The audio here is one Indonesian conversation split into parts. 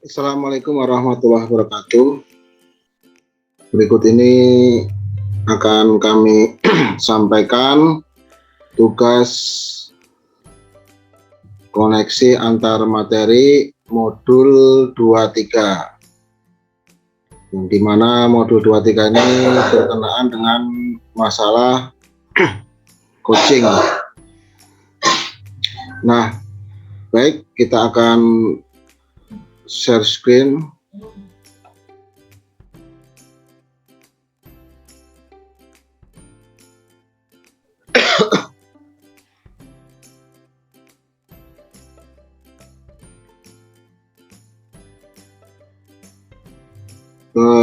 Assalamualaikum warahmatullahi wabarakatuh. Berikut ini akan kami sampaikan tugas koneksi antar materi modul 23, di mana modul 23 ini berkenaan dengan masalah coaching. Nah, baik, kita akan share screen.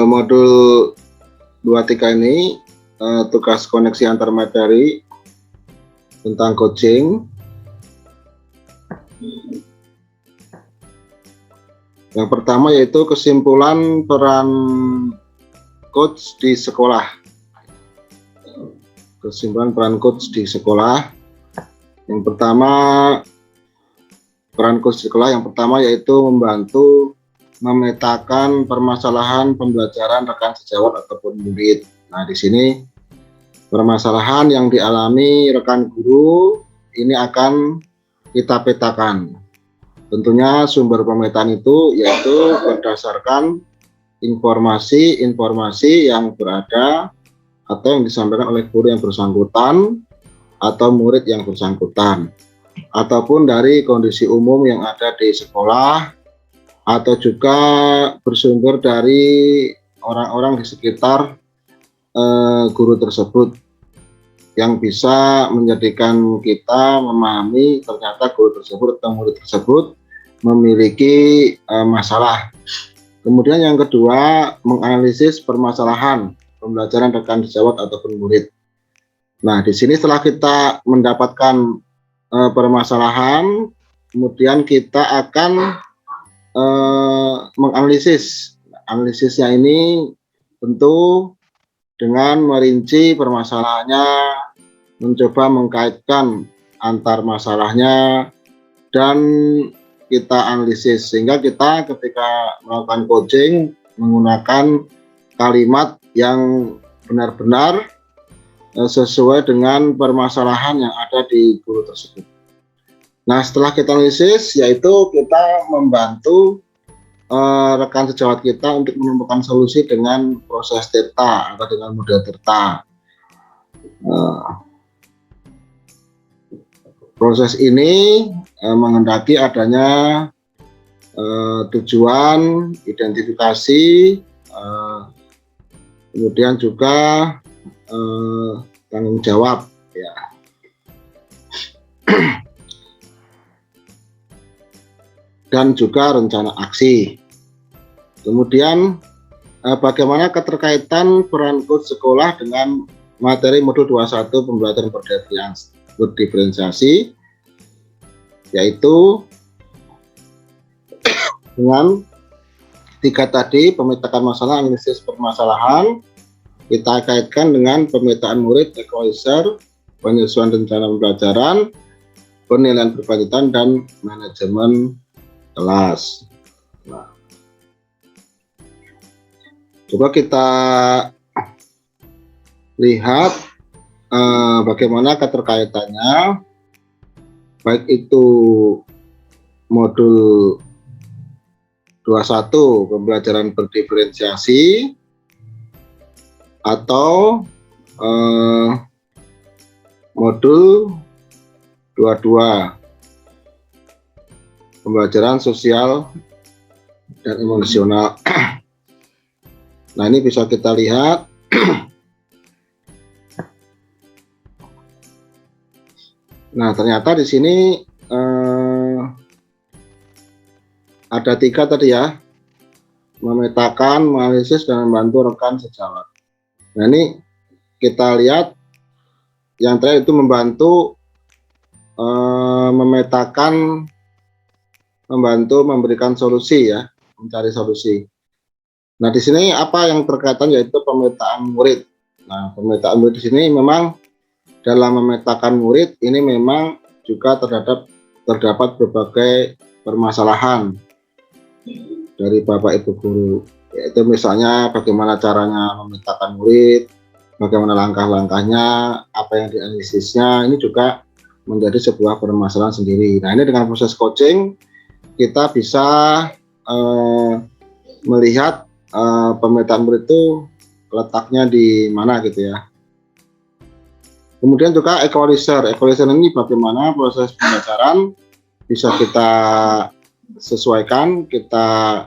Modul 23 ini tugas koneksi antar materi tentang coaching. Yang pertama yaitu kesimpulan peran coach di sekolah. Kesimpulan peran coach di sekolah. Yang pertama, peran coach di sekolah yang pertama yaitu membantu memetakan permasalahan pembelajaran rekan sejawat ataupun murid. Nah, di sini permasalahan yang dialami rekan guru ini akan kita petakan. Tentunya sumber pemetaan itu yaitu berdasarkan informasi-informasi yang berada atau yang disampaikan oleh guru yang bersangkutan atau murid yang bersangkutan, ataupun dari kondisi umum yang ada di sekolah, atau juga bersumber dari orang-orang di sekitar guru tersebut yang bisa menjadikan kita memahami ternyata guru tersebut atau murid tersebut memiliki masalah. Kemudian yang kedua, menganalisis permasalahan pembelajaran rekan sejawat ataupun murid. Nah, di sini setelah kita mendapatkan permasalahan, kemudian kita akan menganalisis. Analisisnya ini tentu dengan merinci permasalahannya, mencoba mengkaitkan antar masalahnya, dan kita analisis sehingga kita ketika melakukan coaching menggunakan kalimat yang benar-benar sesuai dengan permasalahan yang ada di guru tersebut. Nah, setelah kita analisis, yaitu kita membantu rekan sejawat kita untuk menemukan solusi dengan proses TERTA atau dengan model TERTA. Proses ini menghendaki adanya tujuan, identifikasi, kemudian juga tanggung jawab, ya. Dan juga rencana aksi. Kemudian bagaimana keterkaitan peran coach sekolah dengan materi modul 21 pembelajaran berdiferensiasi, yaitu dengan tiga tadi: pemetaan masalah, analisis permasalahan, kita kaitkan dengan pemetaan murid, equalizer, penyesuaian rencana pembelajaran, penilaian berkelanjutan, dan manajemen kelas. Nah, coba kita lihat bagaimana keterkaitannya, baik itu modul 21 pembelajaran berdiferensiasi atau modul 22 pembelajaran sosial dan emosional. Nah, ini bisa kita lihat. Nah, ternyata di sini ada tiga tadi ya: memetakan, menganalisis, dan membantu rekan sejawat. Nah, ini kita lihat yang terakhir itu membantu memetakan, membantu memberikan solusi, ya, mencari solusi. Nah, di sini apa yang berkaitan yaitu pemetaan murid. Nah, pemetaan murid di sini memang dalam memetakan murid ini memang juga terdapat berbagai permasalahan. dari Bapak Ibu guru, yaitu misalnya bagaimana caranya memetakan murid, bagaimana langkah-langkahnya, apa yang dianalisisnya, ini juga menjadi sebuah permasalahan sendiri. Nah, ini dengan proses coaching kita bisa melihat pemetaan murid itu letaknya di mana gitu ya. Kemudian juga equalizer ini bagaimana proses pembelajaran bisa kita sesuaikan, kita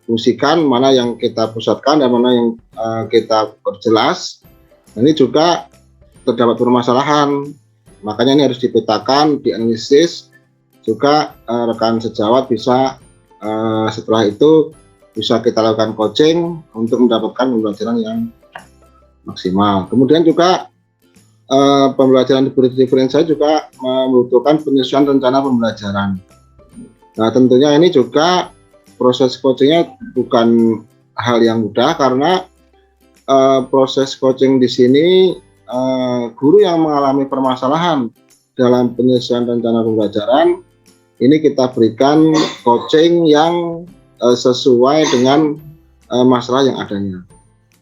fungsikan, mana yang kita pusatkan dan mana yang kita perjelas. Ini juga terdapat permasalahan, makanya ini harus dipetakan, dianalisis. Juga rekan sejawat bisa setelah itu bisa kita lakukan coaching untuk mendapatkan pembelajaran yang maksimal. Kemudian juga pembelajaran diferensial juga membutuhkan penyusunan rencana pembelajaran. Nah, tentunya ini juga proses coachingnya bukan hal yang mudah, karena proses coaching di sini guru yang mengalami permasalahan dalam penyusunan rencana pembelajaran ini kita berikan coaching yang sesuai dengan masalah yang adanya.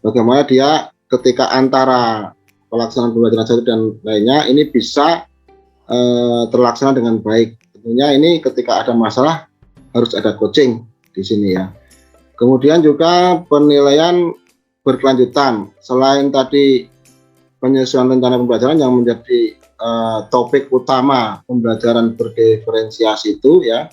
Bagaimana dia ketika antara pelaksanaan pembelajaran satu dan lainnya ini bisa terlaksana dengan baik. Tentunya ini ketika ada masalah harus ada coaching di sini ya. Kemudian juga penilaian berkelanjutan. Selain tadi penyusunan rencana pembelajaran yang menjadi topik utama pembelajaran berdiferensiasi itu ya,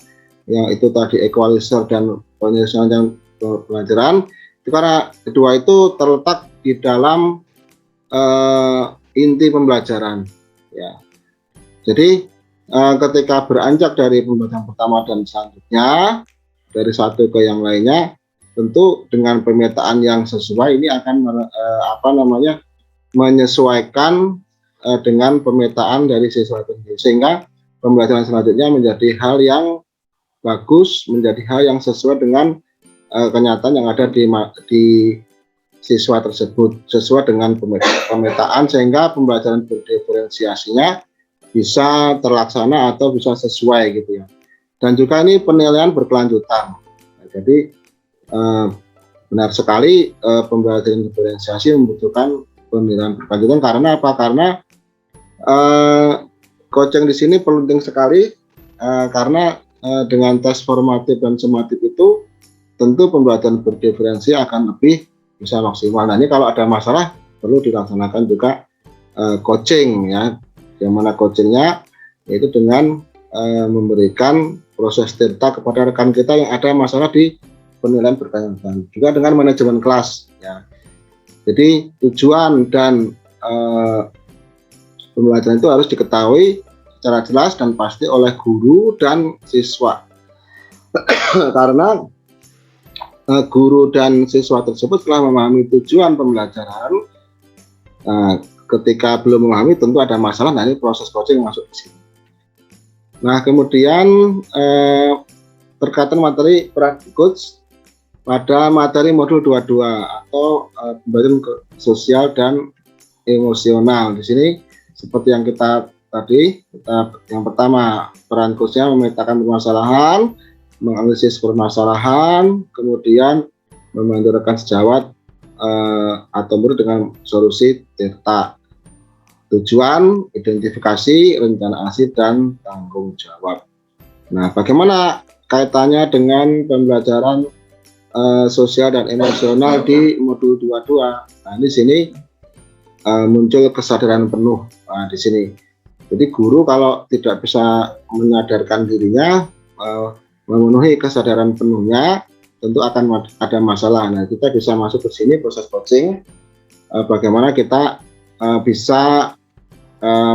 yang itu tadi equalizer dan penyusunan pembelajaran, itu karena kedua itu terletak di dalam inti pembelajaran ya. Jadi ketika beranjak dari pembelajaran pertama dan selanjutnya dari satu ke yang lainnya, tentu dengan pemetaan yang sesuai ini akan menyesuaikan dengan pemetaan dari siswa itu, sehingga pembelajaran selanjutnya menjadi hal yang bagus, menjadi hal yang sesuai dengan kenyataan yang ada di siswa tersebut, sesuai dengan pemetaan, sehingga pembelajaran berdiferensiasinya bisa terlaksana atau bisa sesuai gitu ya. Dan juga ini penilaian berkelanjutan. Nah, jadi benar sekali pembelajaran diferensiasi membutuhkan penilaian berkelanjutan. Karena apa? Karena coaching di sini penting sekali karena dengan tes formatif dan sumatif itu tentu pembelajaran berdiferensi akan lebih bisa maksimal. Nah, ini kalau ada masalah perlu dilaksanakan juga coaching ya. Yang mana coachingnya yaitu dengan memberikan proses data kepada rekan kita yang ada masalah di penilaian berkelanjutan, juga dengan manajemen kelas ya. Jadi tujuan dan pembelajaran itu harus diketahui secara jelas dan pasti oleh guru dan siswa. Karena guru dan siswa tersebut telah memahami tujuan pembelajaran. Ketika belum memahami tentu ada masalah. Nah, ini proses coaching masuk di sini. Nah, kemudian terkait materi coach pada materi modul 22 atau pembelajaran sosial dan emosional. Di sini seperti yang kita tadi, yang pertama peran coachnya memetakan permasalahan, menganalisis permasalahan, kemudian membantu rekan sejawat atau murid dengan solusi data, tujuan, identifikasi, rencana aksi, dan tanggung jawab. Nah, bagaimana kaitannya dengan pembelajaran sosial dan emosional di modul 22? Nah, di sini muncul kesadaran penuh di sini. Jadi guru kalau tidak bisa menyadarkan dirinya, memenuhi kesadaran penuhnya, tentu akan ada masalah. Nah, kita bisa masuk ke sini proses coaching, bagaimana kita bisa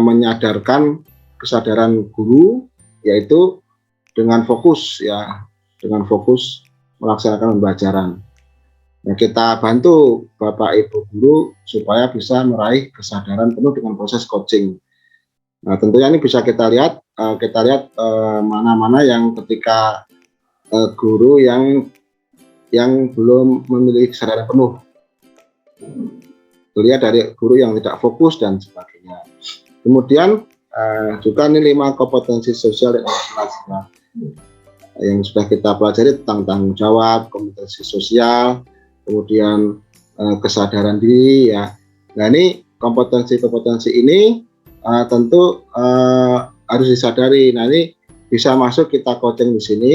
menyadarkan kesadaran guru, yaitu dengan fokus ya, dengan fokus melaksanakan pembelajaran. Nah, kita bantu Bapak Ibu guru supaya bisa meraih kesadaran penuh dengan proses coaching. Nah, tentunya ini bisa kita lihat mana-mana yang ketika guru yang belum memiliki kesadaran penuh. Dilihat dari guru yang tidak fokus dan sebagainya. Kemudian juga ini 5 kompetensi sosial dan emosional. yang sudah kita pelajari tentang tanggung jawab, kompetensi sosial, kemudian kesadaran diri ya. Nah, ini kompetensi-kompetensi ini tentu harus disadari. Nah, ini bisa masuk kita coaching di sini,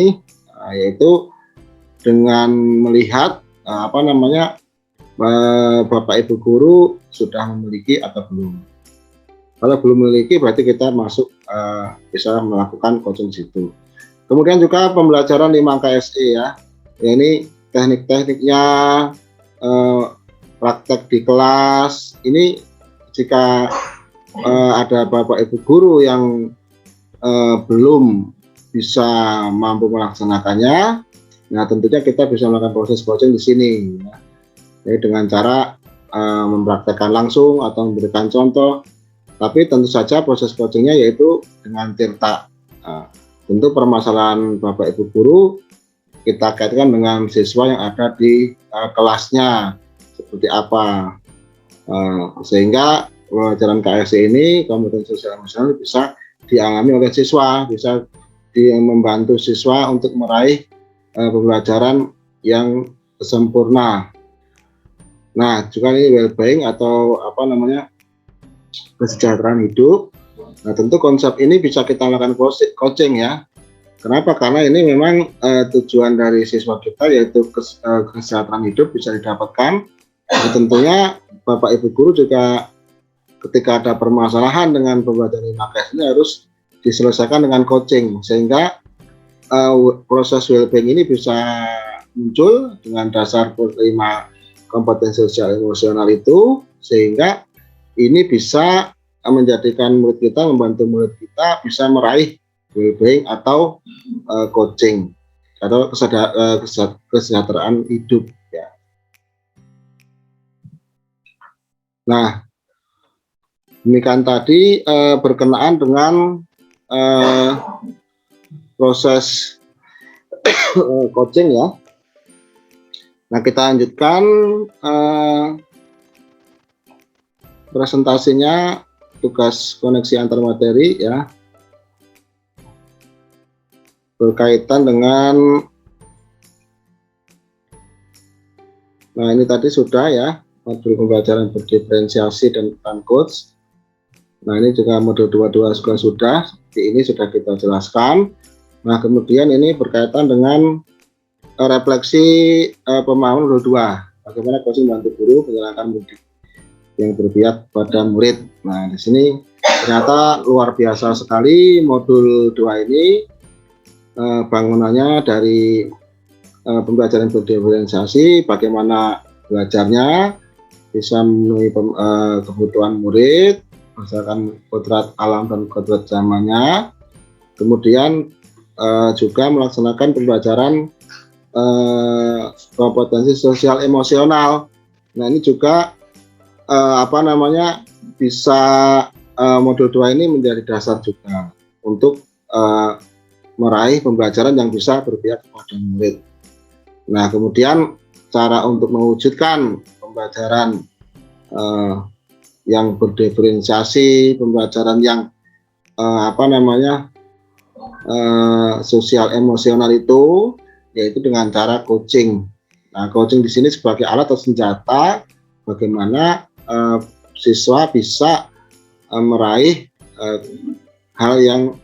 yaitu dengan melihat Bapak Ibu guru sudah memiliki atau belum. Kalau belum memiliki berarti kita masuk bisa melakukan coaching di situ. Kemudian juga pembelajaran 5 KSE ya. Ini teknik-tekniknya, praktek di kelas. Ini jika ada Bapak Ibu guru yang belum bisa mampu melaksanakannya, nah tentunya kita bisa melakukan proses coaching di sini ya. Jadi dengan cara mempraktekkan langsung atau memberikan contoh, tapi tentu saja proses coachingnya yaitu dengan tirta. Tentu permasalahan Bapak Ibu guru kita kaitkan dengan siswa yang ada di kelasnya seperti apa, sehingga pelajaran KSE ini, kompetensi sosial emosional, bisa dialami oleh siswa, bisa membantu siswa untuk meraih pembelajaran yang sempurna. Nah, juga ini well-being atau kesejahteraan hidup. Nah, tentu konsep ini bisa kita lakukan coaching ya. Kenapa? Karena ini memang tujuan dari siswa kita yaitu kesejahteraan hidup bisa didapatkan. Nah, tentunya Bapak Ibu guru juga ketika ada permasalahan dengan pembelajaran 5KS ini harus diselesaikan dengan coaching, sehingga proses well-being ini bisa muncul dengan dasar 5 kompetensi sosial emosional itu, sehingga ini bisa menjadikan murid kita, membantu murid kita bisa meraih well-being atau coaching atau kesejahteraan hidup ya. Nah, demikian tadi berkenaan dengan proses coaching ya. Nah, kita lanjutkan presentasinya, tugas koneksi antar materi ya, berkaitan dengan, nah ini tadi sudah ya, modul pembelajaran berdiferensiasi dan peran coach. Nah, ini juga modul 22 juga sudah, seperti ini sudah kita jelaskan. Nah, kemudian ini berkaitan dengan refleksi pemahaman modul 2, bagaimana coaching membantu guru menjalankan mudik yang berpihak pada murid. Nah, di sini ternyata luar biasa sekali modul 2 ini, bangunannya dari pembelajaran berdiferensiasi, bagaimana belajarnya bisa memenuhi kebutuhan murid berdasarkan kodrat alam dan kodrat zamannya. Kemudian juga melaksanakan pembelajaran kompetensi sosial emosional. Nah, ini juga bisa modul 2 ini menjadi dasar juga untuk meraih pembelajaran yang bisa berpihak kepada murid. Nah, kemudian cara untuk mewujudkan pembelajaran yang berdiferensiasi, pembelajaran yang sosial emosional itu yaitu dengan cara coaching. Nah, coaching di sini sebagai alat atau senjata bagaimana siswa bisa meraih hal yang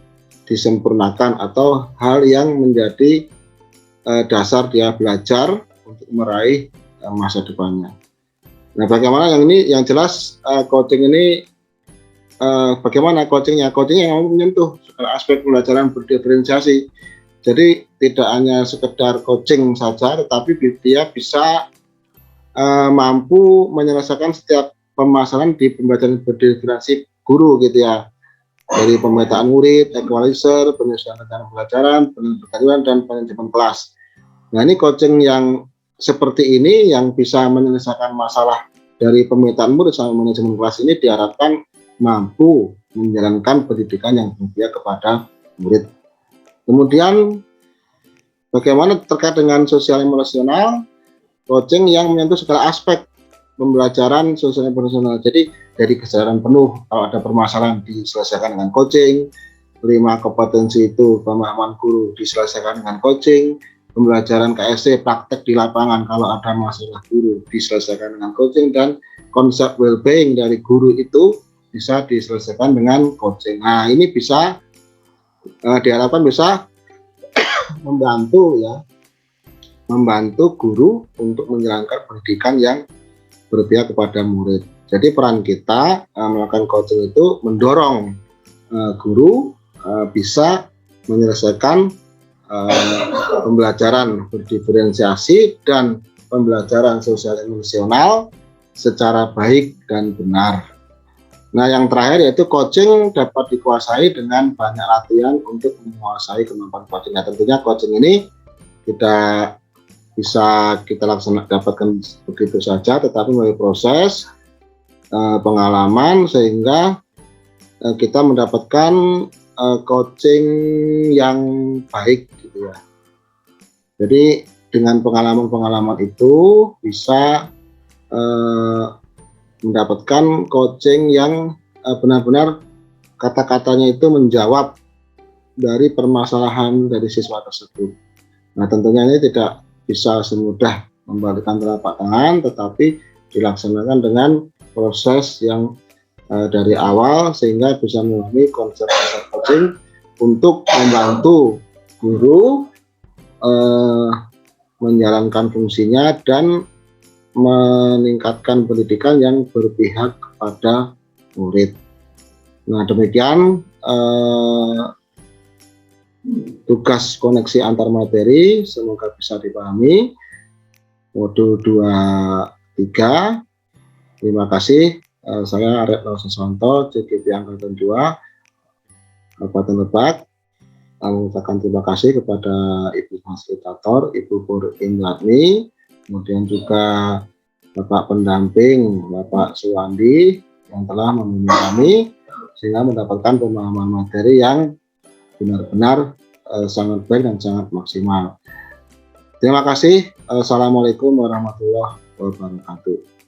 disempurnakan atau hal yang menjadi dasar dia belajar untuk meraih masa depannya. Nah, bagaimana yang jelas coaching ini, bagaimana coachingnya? Coaching yang menyentuh segala aspek pembelajaran berdiferensiasi. Jadi tidak hanya sekedar coaching saja, tetapi dia bisa mampu menyelesaikan setiap permasalahan di pembelajaran berdiferensiasi guru gitu ya, dari pemetaan murid, equalizer, penyelesaian rencana pelajaran, penelitian dan manajemen kelas. Nah, ini coaching yang seperti ini yang bisa menyelesaikan masalah dari pemetaan murid sama manajemen kelas ini diharapkan mampu menjalankan pendidikan yang berpihak kepada murid. Kemudian bagaimana terkait dengan sosial emosional, coaching yang menyentuh segala aspek pembelajaran sosial emosional. Jadi dari kesadaran penuh, kalau ada permasalahan diselesaikan dengan coaching, 5 kompetensi itu pemahaman guru diselesaikan dengan coaching, pembelajaran KSC praktek di lapangan kalau ada masalah guru diselesaikan dengan coaching, dan konsep well-being dari guru itu bisa diselesaikan dengan coaching. Nah, ini bisa diharapkan bisa membantu guru untuk menjalankan pendidikan yang berpihak kepada murid. Jadi peran kita melakukan coaching itu mendorong guru bisa menyelesaikan pembelajaran berdiferensiasi dan pembelajaran sosial emosional secara baik dan benar. Nah, yang terakhir yaitu coaching dapat dikuasai dengan banyak latihan untuk menguasai kemampuan coaching. Nah, tentunya coaching ini tidak bisa kita dapatkan begitu saja, tetapi melalui proses pengalaman sehingga kita mendapatkan coaching yang baik gitu ya. Jadi dengan pengalaman-pengalaman itu bisa mendapatkan coaching yang benar-benar kata-katanya itu menjawab dari permasalahan dari siswa tersebut. Nah, tentunya ini tidak bisa semudah membalikkan telapak tangan, tetapi dilaksanakan dengan proses yang dari awal sehingga bisa memahami konsep-konsep coaching untuk membantu guru menjalankan fungsinya dan meningkatkan pendidikan yang berpihak kepada murid. Nah, demikian tugas koneksi antar materi, semoga bisa dipahami. Modul 23. Terima kasih. Saya Retno Seswanto, CGP Angkatan 2, Kabupaten Lebak. Mengucapkan terima kasih kepada Ibu Fasilitator, Ibu Pur Indratni, kemudian juga Bapak pendamping, Bapak Suwandi, yang telah membimbing kami sehingga mendapatkan pemahaman materi yang benar-benar sangat baik dan sangat maksimal. Terima kasih. Assalamualaikum warahmatullahi wabarakatuh.